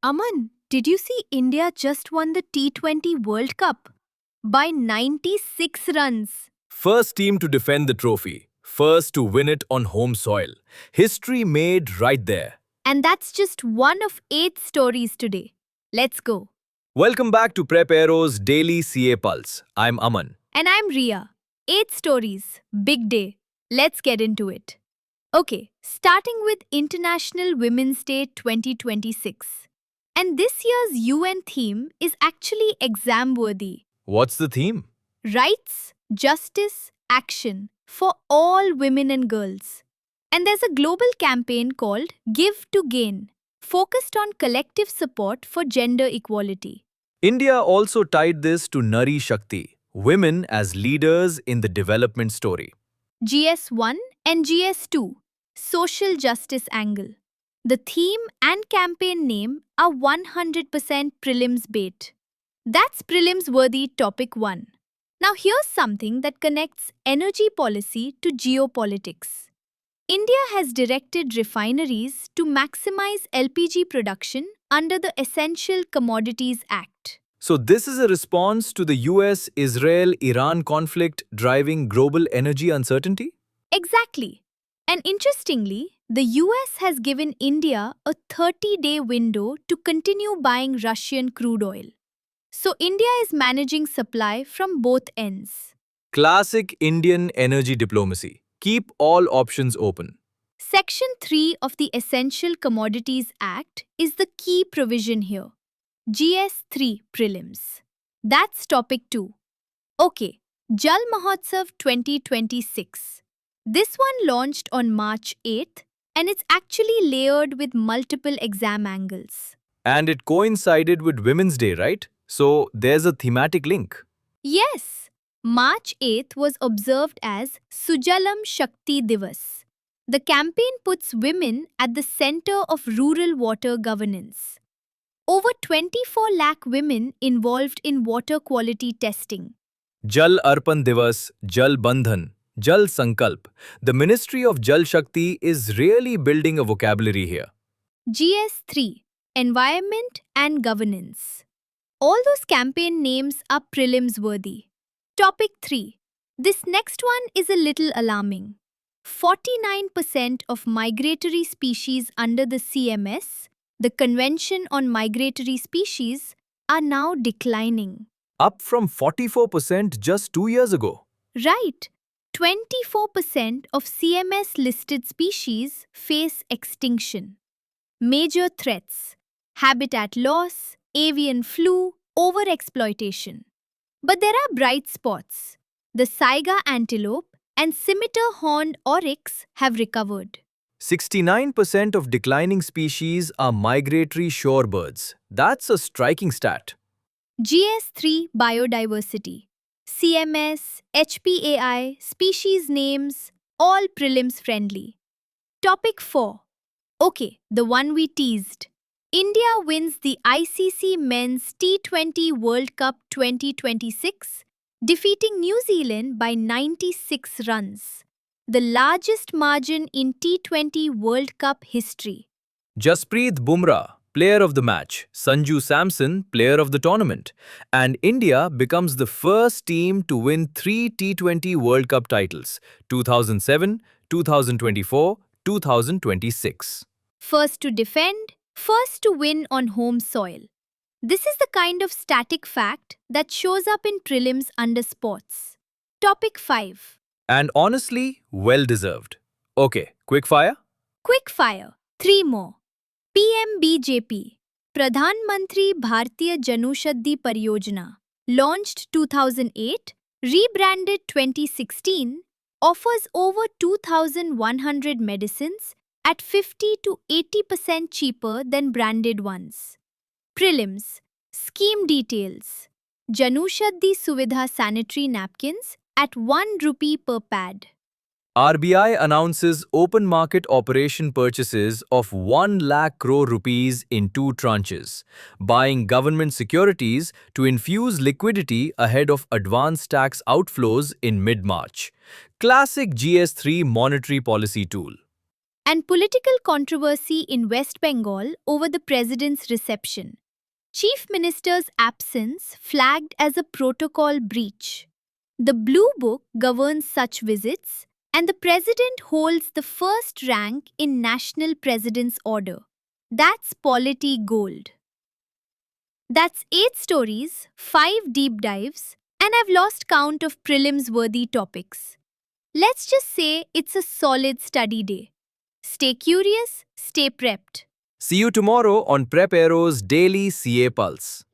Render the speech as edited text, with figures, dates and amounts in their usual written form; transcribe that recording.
Aman, did you see India just won the T20 World Cup by 96 runs? First team to defend the trophy, first to win it on home soil. History made right there. And that's just one of 8 stories today. Let's go. Welcome back to Prep Aero's Daily CA Pulse. I'm Aman. And I'm Ria. 8 stories. Big day. Let's get into it. Okay, starting with International Women's Day 2026. And this year's UN theme is actually exam worthy. What's the theme? Rights, justice, action for all women and girls. And there's a global campaign called Give to Gain, focused on collective support for gender equality. India also tied this to Nari Shakti, women as leaders in the development story. GS1 and GS2, Social Justice Angle. The theme and campaign name are 100% prelims bait. That's prelims worthy topic 1. Now here's something that connects energy policy to geopolitics. India has directed refineries to maximize LPG production under the Essential Commodities Act. So this is a response to the US-Israel-Iran conflict driving global energy uncertainty? Exactly. And interestingly, the US has given India a 30-day window to continue buying Russian crude oil. So India is managing supply from both ends. Classic Indian energy diplomacy. Keep all options open. Section 3 of the Essential Commodities Act is the key provision here. GS3 prelims. That's topic 2. Okay, Jal Mahotsav 2026. This one launched on March 8th and it's actually layered with multiple exam angles. And it coincided with Women's Day, right? So there's a thematic link. Yes, March 8th was observed as Sujalam Shakti Divas. The campaign puts women at the center of rural water governance. Over 24 lakh women involved in water quality testing. Jal Arpan Divas, Jal Bandhan, Jal Sankalp. The Ministry of Jal Shakti is really building a vocabulary here. GS3 Environment and Governance. All those campaign names are prelims worthy. Topic 3. This next one is a little alarming. 49% of migratory species under the CMS, the Convention on Migratory Species, are now declining. Up from 44% just 2 years ago. Right. 24% of CMS listed species face extinction. Major threats: habitat loss, avian flu, overexploitation. But there are bright spots. The Saiga antelope and scimitar horned oryx have recovered. 69% of declining species are migratory shorebirds. That's a striking stat. GS3 Biodiversity. CMS, HPAI, species names, all prelims friendly. Topic 4. Okay, the one we teased. India wins the ICC Men's T20 World Cup 2026, defeating New Zealand by 96 runs, the largest margin in T20 World Cup history. Jasprit Bumrah, player of the match. Sanju Samson, player of the tournament. And India becomes the first team to win 3 T20 World Cup titles: 2007, 2024, 2026. First to defend, first to win on home soil. This is the kind of static fact that shows up in prelims under sports. Topic 5. And honestly, well deserved. Okay, quick fire? Quick fire. 3 more. PMBJP, Pradhan Mantri Bharatiya Janushadhi Pariyojana, launched 2008, rebranded 2016, offers over 2,100 medicines at 50 to 80% cheaper than branded ones. Prelims. Scheme details. Janushadhi Suvidha sanitary napkins at 1 rupee per pad. RBI announces open market operation purchases of 1 lakh crore rupees in 2 tranches, buying government securities to infuse liquidity ahead of advance tax outflows in mid-March. Classic GS3 monetary policy tool. And political controversy in West Bengal over the president's reception. Chief Minister's absence flagged as a protocol breach. The Blue Book governs such visits, and the president holds the first rank in National President's Order. That's polity gold. That's 8 stories, 5 deep dives, and I've lost count of prelims worthy topics. Let's just say it's a solid study day. Stay curious, stay prepped. See you tomorrow on Prep Aero's Daily CA Pulse.